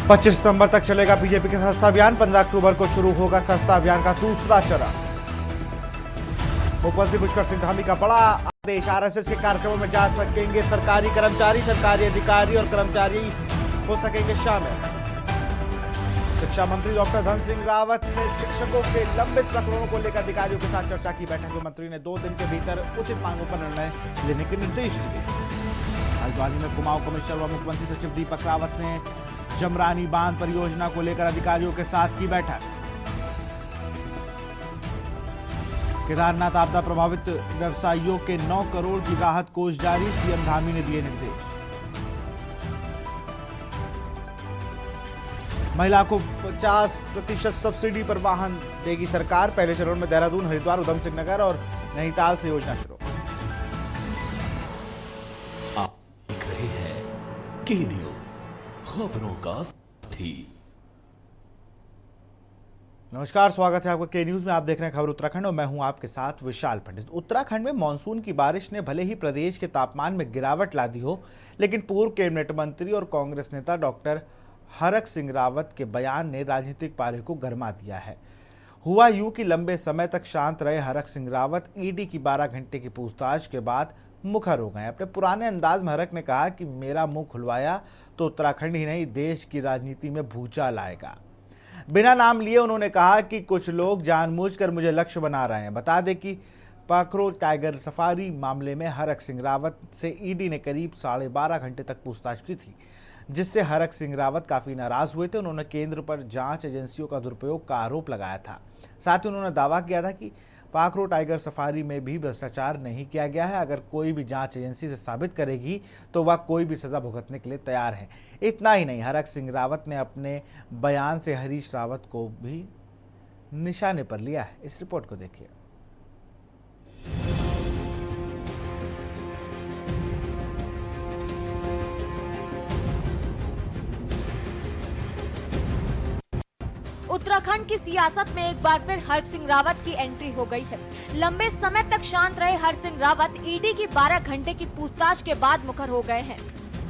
25 सितंबर तक चलेगा बीजेपी का सस्ता अभियान। 15 अक्टूबर को शुरू होगा सस्ता अभियान का दूसरा चरण। मुख्यमंत्री पुष्कर सिंह धामी का बड़ा आदेश। आरएसएस के कार्यक्रमों में जा सकेंगे सरकारी कर्मचारी, सरकारी अधिकारी और कर्मचारी हो सकेंगे शामिल। शिक्षा मंत्री डॉक्टर धन सिंह रावत ने शिक्षकों के लंबित प्रकरणों को लेकर अधिकारियों के साथ चर्चा की। बैठक में मंत्री ने 2 दिन के भीतर उचित मांगों पर निर्णय लेने के निर्देश दिए। हल्द्वानी में कुमाऊं कमिश्नर व मुख्यमंत्री सचिव दीपक रावत ने जमरानी बांध परियोजना को लेकर अधिकारियों के साथ की बैठक। केदारनाथ आपदा प्रभावित व्यवसायियों के 9 करोड़ की राहत कोष जारी। सीएम धामी ने दिए निर्देश। महिला को 50% सब्सिडी पर वाहन देगी सरकार। पहले चरण में देहरादून, हरिद्वार, उधम सिंह नगर और नैनीताल से योजना शुरू। आप देख रहे हैं के न्यूज, खबरों का साथी। नमस्कार, स्वागत है आपका के न्यूज में। आप देख रहे हैं खबर उत्तराखंड और मैं हूं आपके साथ विशाल पंडित। उत्तराखंड में मानसून की बारिश ने भले ही प्रदेश के तापमान में गिरावट ला दी हो, लेकिन पूर्व कैबिनेट मंत्री और कांग्रेस नेता डॉक्टर हरक सिंह रावत के बयान ने राजनीतिक पारे को गरमा दिया है। हुआ यूं कि लंबे समय तक शांत रहे हरक सिंह रावत ईडी की 12 घंटे की पूछताछ के बाद मुखर हो गए। अपने पुराने अंदाज में हरक ने कहा कि मेरा मुंह खुलवाया तो उत्तराखंड ही नहीं, देश की राजनीति में भूचाल आएगा। बिना नाम लिए उन्होंने कहा कि कुछ लोग जानबूझकर मुझे लक्ष्य बना रहे हैं। बता दें कि पाखरो टाइगर सफारी मामले में हरक सिंह रावत से ईडी ने करीब 12.5 घंटे तक पूछताछ की थी, जिससे हरक सिंह रावत काफी नाराज हुए थे। उन्होंने केंद्र पर जांच एजेंसियों का दुरुपयोग का आरोप लगाया था। साथ ही उन्होंने दावा किया था कि पाखरो टाइगर सफारी में भी भ्रष्टाचार नहीं किया गया है। अगर कोई भी जांच एजेंसी से साबित करेगी तो वह कोई भी सजा भुगतने के लिए तैयार है। इतना ही नहीं, हरक सिंह रावत ने अपने बयान से हरीश रावत को भी निशाने पर लिया है। इस रिपोर्ट को देखिए। उत्तराखंड की सियासत में एक बार फिर हरक सिंह रावत की एंट्री हो गई है। लंबे समय तक शांत रहे हरक सिंह रावत ईडी की 12 घंटे की पूछताछ के बाद मुखर हो गए हैं।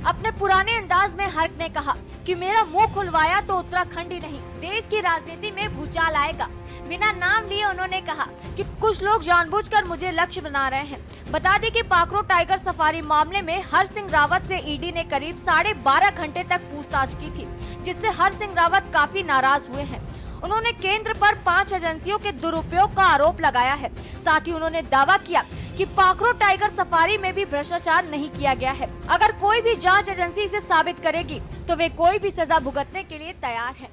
अपने पुराने अंदाज में हरक ने कहा कि मेरा मुंह खुलवाया तो उत्तराखंड ही नहीं, देश की राजनीति में भूचाल आएगा। बिना नाम लिए उन्होंने कहा कि कुछ लोग जानबूझकर मुझे लक्ष्य बना रहे हैं। बता दें कि पाखरो टाइगर सफारी मामले में हरक सिंह रावत से ईडी ने करीब 12.5 घंटे तक पूछताछ की थी, जिससे हरक सिंह रावत काफी नाराज हुए हैं। उन्होंने केंद्र पर 5 एजेंसियों के दुरुपयोग का आरोप लगाया है। साथ ही उन्होंने दावा किया कि पाखरो टाइगर सफारी में भी भ्रष्टाचार नहीं किया गया है। अगर कोई भी जांच एजेंसी इसे साबित करेगी तो वे कोई भी सजा भुगतने के लिए तैयार हैं।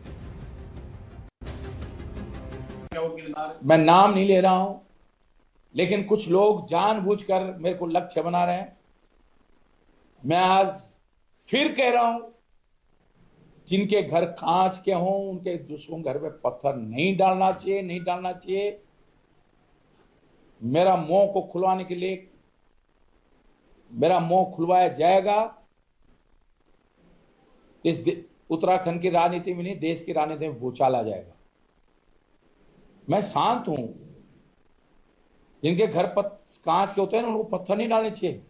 मैं नाम नहीं ले रहा हूं, लेकिन कुछ लोग जानबूझकर मेरे को लक्ष्य बना रहे हैं। मैं आज फिर कह रहा हूं, जिनके घर कांच के हों उनके दूसरों घर पे पत्थर नहीं डालना चाहिए, नहीं डालना चाहिए। मेरा मुंह को खुलवाने के लिए मेरा मुंह खुलवाया जाएगा। इस उत्तराखंड की राजनीति में नहीं, देश की राजनीति में भूचाल आ जाएगा। मैं शांत हूं। जिनके घर कांच के होते हैं ना, उनको पत्थर नहीं डालने चाहिए।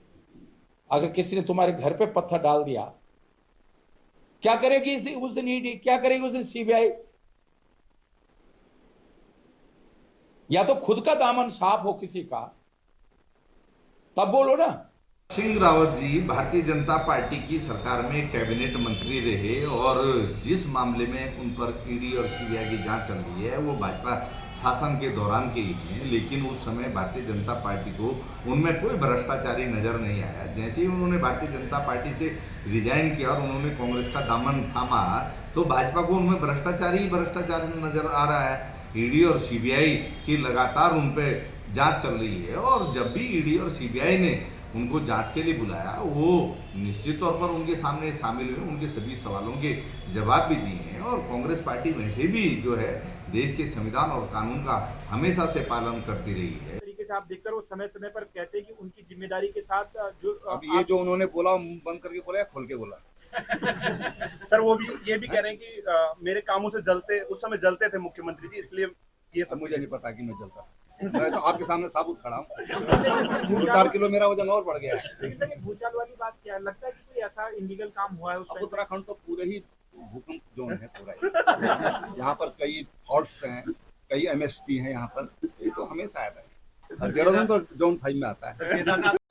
अगर किसी ने तुम्हारे घर पे पत्थर डाल दिया, क्या करेगी उस दिन ईडी, क्या करेगी उस दिन सीबीआई? या तो खुद का दामन साफ हो किसी का, तब बोलो ना। सिंह रावत जी भारतीय जनता पार्टी की सरकार में कैबिनेट मंत्री रहे और जिस मामले में उन पर ईडी और सीबीआई की जांच चल रही है वो भाजपा शासन के दौरान के ही हैं, लेकिन उस समय भारतीय जनता पार्टी को उनमें कोई भ्रष्टाचारी नजर नहीं आया। जैसे ही उन्होंने भारतीय जनता पार्टी से रिजाइन किया और उन्होंने कांग्रेस का दामन थामा, तो भाजपा को उनमें भ्रष्टाचार नजर आ रहा है। ईडी और सीबीआई की लगातार उन पर जांच चल रही है और जब भी ईडी और सीबीआई ने उनको जांच के लिए बुलाया, वो निश्चित तौर पर उनके सामने शामिल हुए, उनके सभी सवालों के जवाब भी दिए हैं। और कांग्रेस पार्टी वैसे भी जो है देश के संविधान और कानून का हमेशा से पालन करती रही है। तरीके से आप देखकर वो समय समय पर कहते हैं कि उनकी जिम्मेदारी के साथ जो अब ये जो उन्होंने बोला, बंद करके बोला या खोल के बोला? सर वो भी ये भी कह रहे हैं कि मेरे कामों से जलते, उस समय जलते थे मुख्यमंत्री जी, इसलिए ये सब मुझे नहीं पता कि मैं जलता। मैं तो आपके सामने साबुत खड़ा हूँ। 4 किलो मेरा वजन और बढ़ गया है। लेकिन सर ये भूचाल वाली बात क्या है? लगता है कि कोई ऐसा इलीगल काम हुआ है उस उत्तराखंड तो पूरे ही भूकंप जोन है पूरा ये। यहाँ पर कई फॉल्ट्स हैं, कई MSP हैं यहाँ पर, ये तो हमेशा है भाई। देहरादून तो जोन 5 में आता है।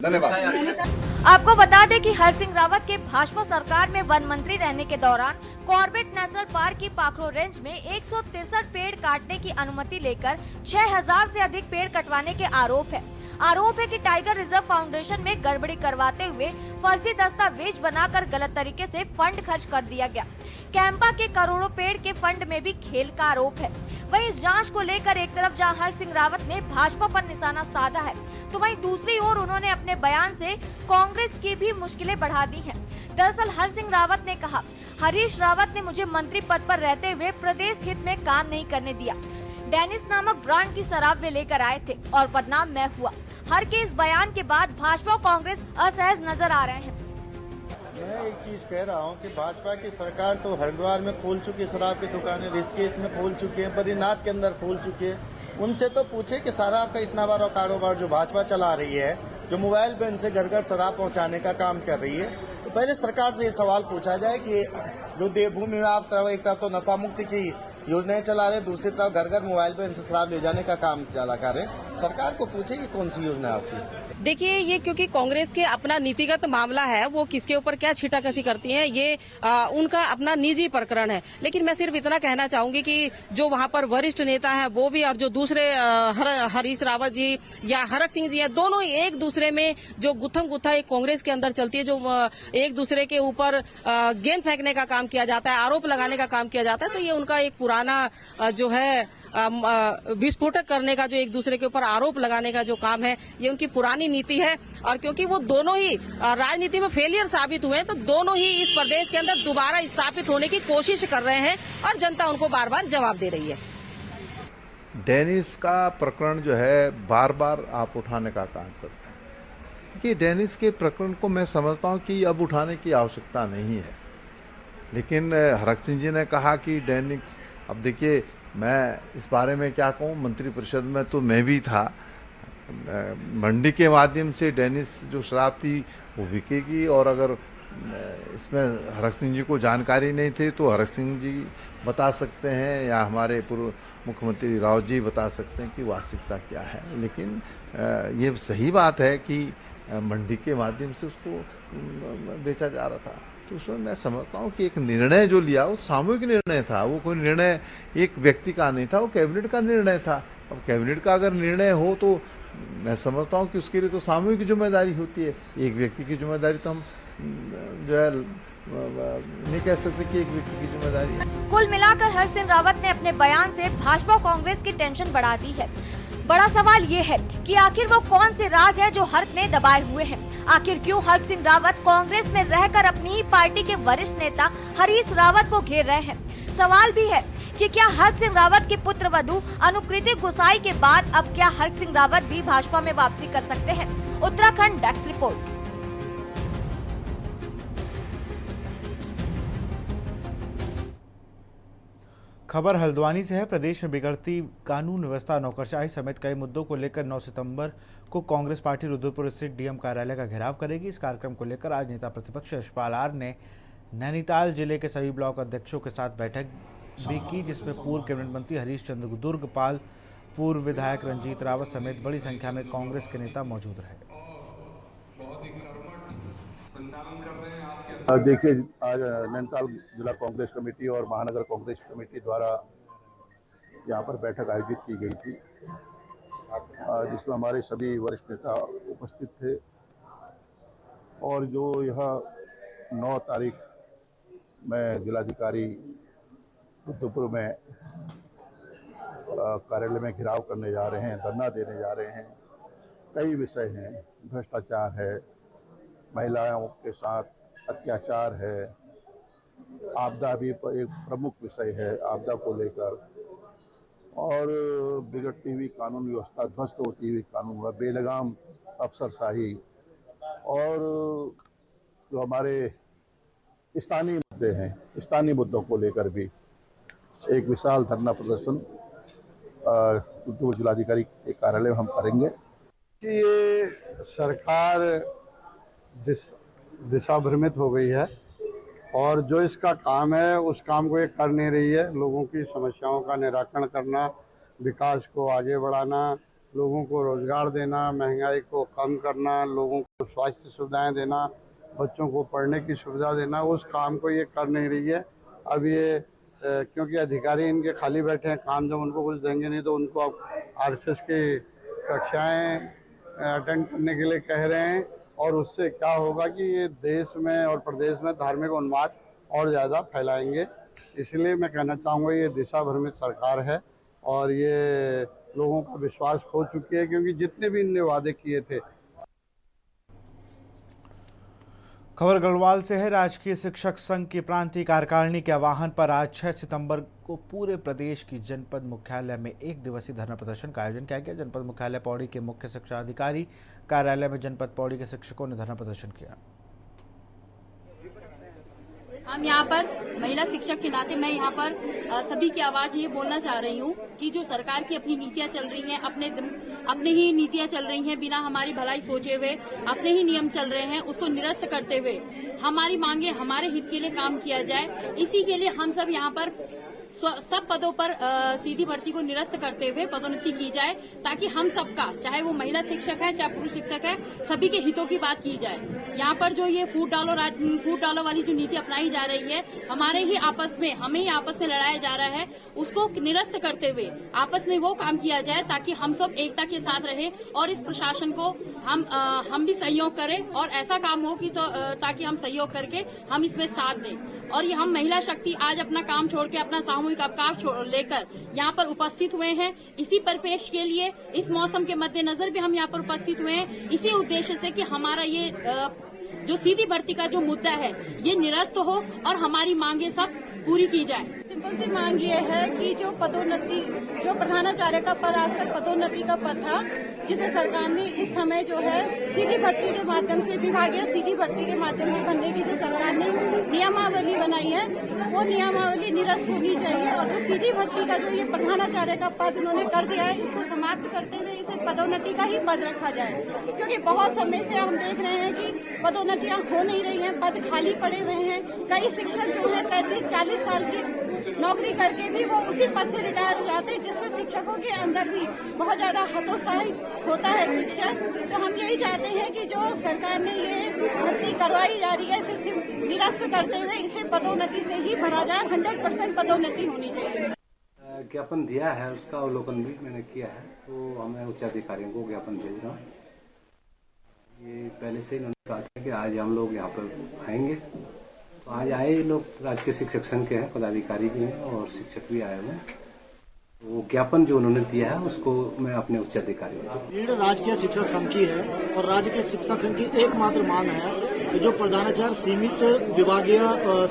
धन्यवाद। आपको बता दें कि हर सिंह रावत के भाजपा सरकार में वन मंत्री रहने के दौरान कॉर्बेट नेशनल पार्क की पाखरो रेंज में 163 पेड़ काटने की अनुमति लेकर 6000 से अधिक पेड़ कटवाने के आरोप है कि टाइगर रिजर्व फाउंडेशन में गड़बड़ी करवाते हुए फर्जी दस्तावेज बनाकर गलत तरीके से फंड खर्च कर दिया गया। कैंपा के करोड़ों पेड़ के फंड में भी खेल का आरोप है। वहीं इस जांच को लेकर एक तरफ जहां हर सिंह रावत ने भाजपा पर निशाना साधा है, तो वहीं दूसरी ओर उन्होंने अपने बयान से कांग्रेस की भी मुश्किलें बढ़ा दी हैं। दरअसल हर सिंह रावत ने कहा, हरीश रावत ने मुझे मंत्री पद पर रहते हुए प्रदेश हित में काम नहीं करने दिया। डेनिस नामक ब्रांड की शराब वे लेकर आए थे और बदनाम मैं हुआ। हर के इस बयान के बाद भाजपा और कांग्रेस असहज नजर आ रहे हैं। मैं एक चीज कह रहा हूं कि भाजपा की सरकार तो हरिद्वार में खोल चुकी शराब की दुकानें, ऋषिकेश में खोल चुकी है, बद्रीनाथ के अंदर खोल चुकी है। उनसे तो पूछे कि शराब का इतना बड़ा कारोबार जो भाजपा चला रही है, जो मोबाइल वैन से घर घर शराब पहुंचाने का काम कर रही है, तो पहले सरकार से ये सवाल पूछा जाए कि जो देवभूमि में आप एक तरफ तो नशा मुक्ति की योजनाएं चला रहे, दूसरी तरफ घर घर मोबाइल वैन से शराब ले जाने का काम चला कर रहे। सरकार को पूछे कि कौन सी योजना है आपकी। देखिए, ये क्योंकि कांग्रेस के अपना नीतिगत मामला है, वो किसके ऊपर क्या छीटाकसी करती हैं, ये उनका अपना निजी प्रकरण है। लेकिन मैं सिर्फ इतना कहना चाहूंगी कि जो वहां पर वरिष्ठ नेता हैं वो भी, और जो दूसरे हरीश रावत जी या हरक सिंह जी हैं, दोनों एक दूसरे में जो गुत्थम गुत्था एक कांग्रेस के अंदर चलती है, जो एक दूसरे के ऊपर गेंद फेंकने का काम किया जाता है, आरोप लगाने का काम किया जाता है, तो ये उनका एक पुराना जो है विस्फोटक करने का, जो एक दूसरे के ऊपर आरोप लगाने का जो काम है, ये उनकी पुरानी नीति है। और क्योंकि वो दोनों ही राजनीति में फेलियर साबित हुए हैं, तो दोनों ही इस प्रदेश के अंदर दोबारा स्थापित होने की कोशिश कर रहे हैं और जनता उनको बार बार जवाब दे रही है। डेनिस का प्रकरण जो है बार बार आप उठाने का काम करते हैं कि डेनिस के प्रकरण को मैं समझता हूं कि अब उठाने की आवश्यकता नहीं है। लेकिन हरक सिंह जी ने कहा कि डेनिस, अब देखिए मैं इस बारे में क्या कहूँ, मंत्रिपरिषद में तो मैं भी था। मंडी के माध्यम से डेनिस जो शराब थी वो बिकेगी, और अगर इसमें हरक सिंह जी को जानकारी नहीं थी तो हरक सिंह जी बता सकते हैं या हमारे पूर्व मुख्यमंत्री राव जी बता सकते हैं कि वास्तविकता क्या है। लेकिन ये सही बात है कि मंडी के माध्यम से उसको बेचा जा रहा था, तो उसमें मैं समझता हूँ कि एक निर्णय जो लिया वो सामूहिक निर्णय था, वो कोई निर्णय एक व्यक्ति का नहीं था, वो कैबिनेट का निर्णय था। अब कैबिनेट का अगर निर्णय हो तो मैं समझता हूँ कि उसके लिए तो सामूहिक जिम्मेदारी होती है। एक व्यक्ति की जिम्मेदारी तो हम जो है नहीं कह सकते कि एक व्यक्ति की जिम्मेदारी है। कुल मिलाकर हर सिंह रावत ने अपने बयान से भाजपा और कांग्रेस की टेंशन बढ़ा दी है। बड़ा सवाल ये है कि आखिर वो कौन से राज है जो हर्क ने दबाए हुए हैं। आखिर क्यों हर सिंह रावत कांग्रेस में रहकर अपनी ही पार्टी के वरिष्ठ नेता हरीश रावत को घेर रहे हैं। सवाल भी है कि क्या हर सिंह रावत के पुत्र वधु अनुकृति गोसाई के बाद अब क्या हर सिंह रावत भी भाजपा में वापसी कर सकते हैं। Uttarakhand desk report. खबर हल्द्वानी से है। प्रदेश में बिगड़ती कानून व्यवस्था, नौकरशाही समेत कई मुद्दों को लेकर 9 सितंबर को कांग्रेस पार्टी रुद्रपुर स्थित डीएम कार्यालय का घेराव करेगी। इस कार्यक्रम को लेकर आज नेता प्रतिपक्ष यशपाल आर ने नैनीताल जिले के सभी ब्लॉक अध्यक्षों के साथ बैठक भी की, जिसमें पूर्व कैबिनेट मंत्री हरीश चंद्र दुर्गपाल, पूर्व विधायक रंजीत रावत समेत बड़ी संख्या में कांग्रेस के नेता मौजूद रहे। देखिए, आज नैनीताल जिला कांग्रेस कमेटी और महानगर कांग्रेस कमेटी द्वारा यहाँ पर बैठक आयोजित की गई थी, जिसमें हमारे सभी वरिष्ठ नेता उपस्थित थे। और जो यह 9 तारीख में जिलाधिकारी रुद्रपुर में कार्यालय में घेराव करने जा रहे हैं, धरना देने जा रहे हैं। कई विषय हैं, भ्रष्टाचार है, महिलाओं के साथ अत्याचार है, आपदा भी एक प्रमुख विषय है, आपदा को लेकर, और बिगड़ती हुई कानून व्यवस्था, ध्वस्त होती हुई कानून, बेलगाम अफसरशाही, और जो हमारे स्थानीय मुद्दे हैं, स्थानीय मुद्दों को लेकर भी एक विशाल धरना प्रदर्शन जिलाधिकारी के कार्यालय में हम करेंगे। कि ये सरकार दिशा भ्रमित हो गई है और जो इसका काम है उस काम को ये कर नहीं रही है। लोगों की समस्याओं का निराकरण करना, विकास को आगे बढ़ाना, लोगों को रोजगार देना, महंगाई को कम करना, लोगों को स्वास्थ्य सुविधाएं देना, बच्चों को पढ़ने की सुविधा देना, उस काम को ये कर नहीं रही है। अब ये क्योंकि अधिकारी इनके खाली बैठे हैं, काम जब उनको कुछ देंगे नहीं तो उनको अब आरएसएस की कक्षाएं अटेंड करने के लिए कह रहे हैं, और उससे क्या होगा कि ये देश में और प्रदेश में धार्मिक उन्माद और ज़्यादा फैलाएंगे। इसलिए मैं कहना चाहूँगा ये दिशा भ्रमित सरकार है और ये लोगों का विश्वास खो चुकी है, क्योंकि जितने भी इनने वादे किए थे। खबर गढ़वाल से है। राजकीय शिक्षक संघ की प्रांतीय कार्यकारिणी के आह्वान पर आज 6 सितंबर को पूरे प्रदेश की जनपद मुख्यालय में 1 दिवसीय धरना प्रदर्शन का आयोजन किया गया। जनपद मुख्यालय पौड़ी के मुख्य शिक्षा अधिकारी कार्यालय में जनपद पौड़ी के शिक्षकों ने धरना प्रदर्शन किया। हम यहाँ पर महिला शिक्षक के नाते मैं यहाँ पर सभी की आवाज ये बोलना चाह रही हूँ कि जो सरकार की अपनी नीतियाँ चल रही हैं, अपने ही नीतियाँ चल रही हैं, बिना हमारी भलाई सोचे हुए अपने ही नियम चल रहे हैं, उसको निरस्त करते हुए हमारी मांगे हमारे हित के लिए काम किया जाए। इसी के लिए हम सब यहाँ पर सब पदों पर सीधी भर्ती को निरस्त करते हुए पदोन्नति की जाए, ताकि हम सबका, चाहे वो महिला शिक्षक है चाहे पुरुष शिक्षक है, सभी के हितों की बात की जाए। यहाँ पर जो ये फूट डालो वाली जो नीति अपनाई जा रही है, हमें ही आपस में लड़ाया जा रहा है, उसको निरस्त करते हुए आपस में वो काम किया जाए ताकि हम सब एकता के साथ रहे और इस प्रशासन को हम भी सहयोग करें और ऐसा काम हो कि ताकि हम सहयोग करके हम इसमें साथ दें। और ये हम महिला शक्ति आज अपना काम छोड़ के अपना सामूहिक अवकाश लेकर यहाँ पर उपस्थित हुए हैं। इसी परिपेक्ष के लिए इस मौसम के मद्देनजर भी हम यहाँ पर उपस्थित हुए हैं, इसी उद्देश्य से कि हमारा ये जो सीधी भर्ती का जो मुद्दा है ये निरस्त हो और हमारी मांगे सब पूरी की जाए। सिंपल सी मांग ये है कि जो पदोन्नति, जो प्रधानाचार्य का पद आज तक पदोन्नति का पद था, जिसे सरकार ने इस समय जो है सीधी भर्ती के माध्यम से, विभागीय सीधी भर्ती के माध्यम से भरने की जो सरकार ने नियमावली बनाई है, वो नियमावली निरस्त होनी चाहिए। और जो सीधी भर्ती का जो ये प्रधानाचार्य का पद उन्होंने कर दिया है, इसको समाप्त करते हुए इसे पदोन्नति का ही पद रखा जाए, क्योंकि बहुत समय से हम देख रहे हैं कि पदोन्नतियां हो नहीं रही हैं, पद खाली पड़े हुए हैं। कई शिक्षक जो है 35-40 साल की नौकरी करके भी वो उसी पद से रिटायर हो जाते हैं, जिससे शिक्षकों के अंदर भी बहुत ज्यादा हतोत्साही होता है शिक्षक। तो हम यही चाहते हैं कि जो सरकार ने ये भर्ती करवाई जा रही है, इसे निरस्त करते हुए इसे पदोन्नति से ही भरा जाए। 100% पदोन्नति होनी चाहिए। ज्ञापन दिया है, उसका अवलोकन भी मैंने किया है, तो हमें उच्च अधिकारियों को ज्ञापन भेज रहा हूँ। ये पहले से इन्होंने कहा था कि आज हम लोग यहाँ पर आएंगे, तो आज आए लोग राजकीय शिक्षक संघ के हैं, पदाधिकारी भी हैं और शिक्षक भी आए हुए हैं। वो ज्ञापन जो उन्होंने दिया है उसको मैं अपने उच्च अधिकारियों को। राजकीय शिक्षक संघ की है और राज्य के शिक्षक संघ की एकमात्र मांग है कि जो प्रधानाचार्य सीमित विभागीय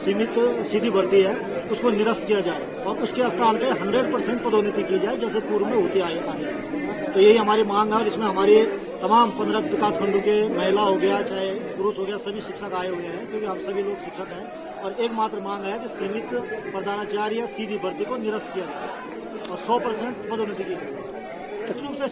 सीमित सीधी भर्ती है उसको निरस्त किया जाए और उसके स्थान पर 100% पदोन्नति की जाए, जैसे पूर्व में होती आई है। तो यही हमारी मांग है और इसमें हमारे तमाम 15 विकास खंडों के महिला हो गया चाहे पुरुष हो गया, सभी शिक्षक आए हुए हैं, क्योंकि हम सभी लोग शिक्षक हैं। और एकमात्र मांग है कि सीमित प्रधानाचार्य सीधी भर्ती को निरस्त किया जाए और 100% पदोन्नति की जाए। रूप से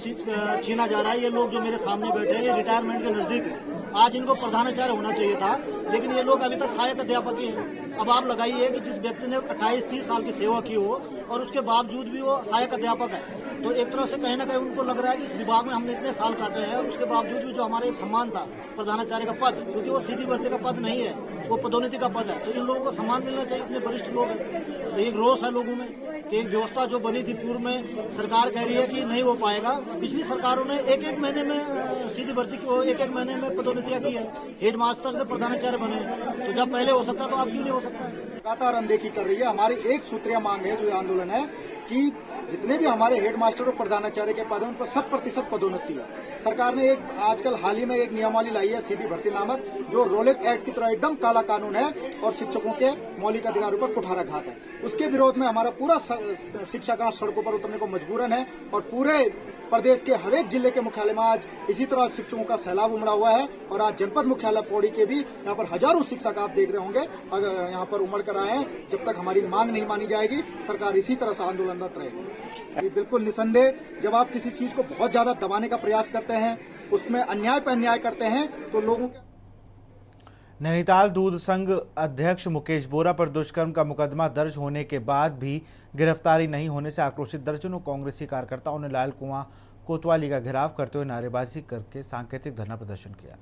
छीना जा रहा है। ये लोग जो मेरे सामने बैठे हैं, ये रिटायरमेंट के नजदीक है। आज इनको प्रधानाचार्य होना चाहिए था, लेकिन ये लोग अभी तक सहायक अध्यापक ही हैं। अब आप लगाइए कि जिस व्यक्ति ने 28-30 साल की सेवा की हो और उसके बावजूद भी वो सहायक अध्यापक है, तो एक तरह से कहीं ना कहीं उनको लग रहा है कि इस विभाग में हमने इतने साल काटे हैं और उसके बावजूद भी जो हमारा एक सम्मान था प्रधानाचार्य का पद, क्योंकि वो सीधी भर्ती का पद नहीं है, वो पदोन्नति का पद है, तो इन लोगों को सम्मान मिलना चाहिए। इतने वरिष्ठ लोग हैं, तो एक रोष है लोगों में कि एक व्यवस्था जो बनी थी पूर्व में, सरकार कह रही है कि नहीं हो पाएगा। पिछली सरकारों ने एक महीने में सीधी भर्ती को 1 महीने में पदोन्नतियां की है, हेड मास्टर से प्रधानाचार्य बने, तो जब पहले हो सकता तो अब क्यों नहीं हो सकता? लगातार अनदेखी कर रही है। हमारी एक सूत्रीय मांग है, जो आंदोलन है, कि जितने भी हमारे हेड मास्टर और प्रधानाचार्य के पद हैं उन पर 100% पदोन्नति है। सरकार ने आजकल हाल ही में एक नियमावली लाई है सीधी भर्ती नामक, जो रोलेट एक्ट की तरह एकदम काला कानून है और शिक्षकों के मौलिक अधिकारों पर कुठाराघात है। उसके विरोध में हमारा पूरा शिक्षागण सड़कों पर उतरने को मजबूरन है और पूरे प्रदेश के हर एक जिले के मुख्यालय में आज इसी तरह शिक्षकों का सैलाब उमड़ा हुआ है। और आज जनपद मुख्यालय पौड़ी के भी यहाँ पर हजारों शिक्षक आप देख रहे होंगे अगर यहाँ पर उमड़ कर आए हैं। जब तक हमारी मांग नहीं मानी जाएगी, सरकार इसी तरह से आंदोलनरत रहेगी। बिल्कुल निसंदेह, जब आप किसी चीज को बहुत ज्यादा दबाने का प्रयास करते हैं, उसमें अन्याय पर अन्याय करते हैं, तो लोगों के नैनीताल दूध संघ अध्यक्ष मुकेश बोरा पर दुष्कर्म का मुकदमा दर्ज होने के बाद भी गिरफ्तारी नहीं होने से आक्रोशित दर्जनों कांग्रेसी कार्यकर्ताओं ने लाल कुआं कोतवाली का घेराव करते हुए नारेबाजी करके सांकेतिक धरना प्रदर्शन किया।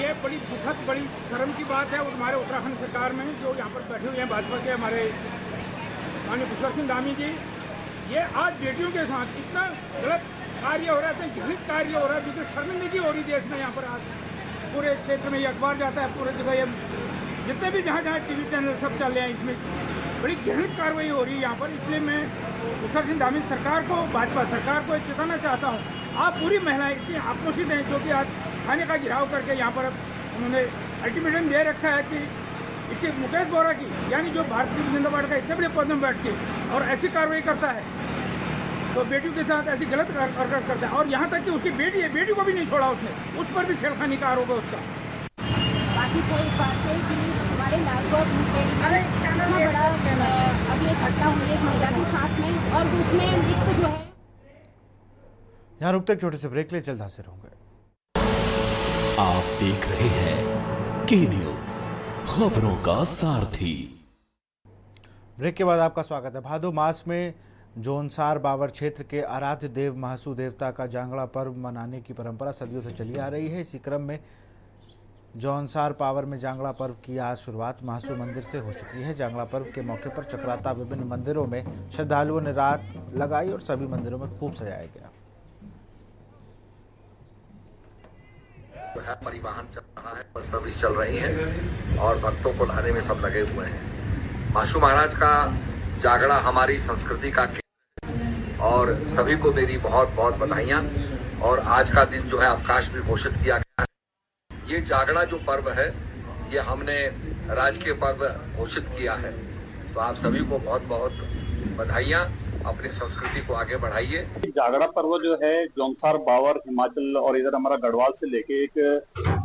ये बड़ी दुखद, बड़ी शर्म की बात है और हमारे उत्तराखंड सरकार में जो यहाँ पर बैठे हुए हैं भाजपा के हमारे माननीय पुष्कर सिंह धामी जी, ये आज बेटियों के साथ इतना गलत कार्य हो रहा है, इतना घृणित कार्य हो रहा है, जिससे शर्मिंदगी हो रही देश में। यहाँ पर आज पूरे क्षेत्र में ये अखबार जाता है, पूरे जगह ये जितने भी जहाँ जहाँ टीवी चैनल सब चल रहे हैं, इसमें बड़ी घृणित कार्रवाई हो रही है यहाँ पर। इसलिए मैं पुष्कर सिंह धामी सरकार को, भाजपा सरकार को चेताना चाहता हूँ, आप पूरी महिलाएं इतनी आक्रोशित हैं जो कि आज थाने का घेराव करके यहाँ पर उन्होंने अल्टीमेटम दे रखा है कि इसके मुकेश बोरा की, यानी जो भारतीय जनता पार्टी का इतने बड़े पद में बैठ के और ऐसी कार्रवाई करता है, तो बेटियों के साथ ऐसी गलत हरकत करता है। और यहाँ तक कि उसकी बेटी है, बेटी को भी नहीं छोड़ा उसने, उस पर भी छेड़खानी का आरोप है उसका। बाकी कोई बात है कि हमारे नागौर इतना बड़ा अभी एक घटना हुई है एक महिला के साथ में, और उसमें लिप्त जो है। यहाँ रुकते एक छोटे से ब्रेक ले, जल्द हाजिर होंगे। आप देख रहे हैं के न्यूज, खबरों का सारथी। ब्रेक के बाद आपका स्वागत है। भादो मास में जोनसार बावर क्षेत्र के आराध्य देव महासू देवता का जांगड़ा पर्व मनाने की परंपरा सदियों से चली आ रही है। इसी क्रम में जौनसार पावर में जांगड़ा पर्व की आज शुरुआत महासू मंदिर से हो चुकी है। जांगड़ा पर्व के मौके पर चक्राता विभिन्न मंदिरों में श्रद्धालुओं ने रात लगाई और सभी मंदिरों में खूब सजाया गया। परिवहन चल रहा है, बस सर्विस चल रही है और भक्तों को लाने में सब लगे हुए हैं। महासू महाराज का जागड़ा हमारी संस्कृति का और सभी को मेरी बहुत बहुत बधाइयां। और आज का दिन जो है अवकाश भी घोषित किया गया है। ये जागड़ा जो पर्व है ये हमने राजकीय पर्व घोषित किया है, तो आप सभी को बहुत बहुत बधाइयां। अपनी संस्कृति को आगे बढ़ाइए। जागड़ा पर्व जो है जोनसार बावर हिमाचल और इधर हमारा गढ़वाल से लेके एक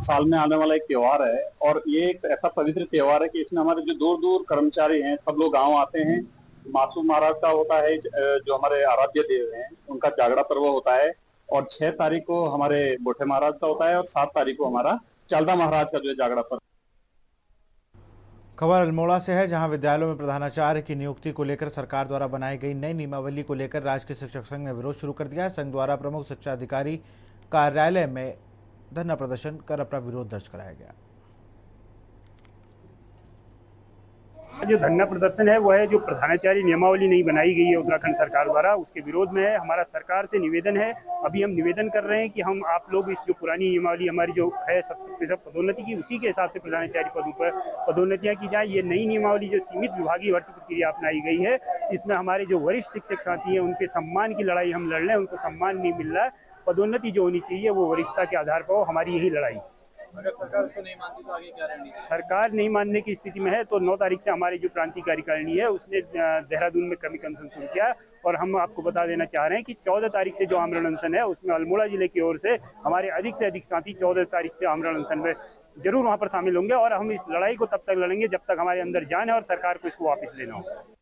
साल में आने वाला एक त्योहार है, और ये एक ऐसा पवित्र त्योहार है कि इसमें हमारे जो दूर दूर कर्मचारी हैं सब लोग गांव आते हैं। महासू महाराज का होता है जो हमारे आराध्य देव हैं, उनका जागड़ा पर्व होता है, और 6 तारीख को हमारे बोठे महाराज का होता है और 7 तारीख को हमारा चालदा महाराज का जो है जागड़ा पर्व। खबर अल्मोड़ा से है, जहां विद्यालयों में प्रधानाचार्य की नियुक्ति को लेकर सरकार द्वारा बनाई गई नई नियमावली को लेकर राजकीय शिक्षक संघ ने विरोध शुरू कर दिया है। संघ द्वारा प्रमुख शिक्षा अधिकारी कार्यालय में धरना प्रदर्शन कर अपना विरोध दर्ज कराया गया। जो धरना प्रदर्शन है वो है जो प्रधानाचार्य नियमावली नहीं बनाई गई है उत्तराखंड सरकार द्वारा, उसके विरोध में है। हमारा सरकार से निवेदन है, अभी हम निवेदन कर रहे हैं कि हम आप लोग इस जो पुरानी नियमावली हमारी जो है 70% पदोन्नति की, उसी के हिसाब से प्रधानाचार्य पदों पर पदोन्नतियां की जाए। ये नई नियमावली जो सीमित विभागीय भर्ती प्रक्रिया अपनाई गई है, इसमें हमारे जो वरिष्ठ शिक्षक साथी हैं उनके सम्मान की लड़ाई हम लड़ रहे हैं। उनको सम्मान नहीं मिल रहा है। पदोन्नति जो होनी चाहिए वो वरिष्ठता के आधार पर हो, हमारी यही लड़ाई। अगर सरकार उसको नहीं मानती तो आगे क्या रणनीति? सरकार नहीं मानने की स्थिति में है तो 9 तारीख से हमारी जो प्रांतीय कार्यकारिणी है उसने देहरादून में क्रमिक अनशन शुरू किया, और हम आपको बता देना चाह रहे हैं कि 14 तारीख से जो आमरण अनशन है उसमें अल्मोड़ा जिले की ओर से हमारे अधिक से अधिक साथी 14 तारीख से आमरण अनशन में जरूर वहाँ पर शामिल होंगे, और हम इस लड़ाई को तब तक लड़ेंगे जब तक हमारे अंदर जान है और सरकार को इसको वापस लेना हो।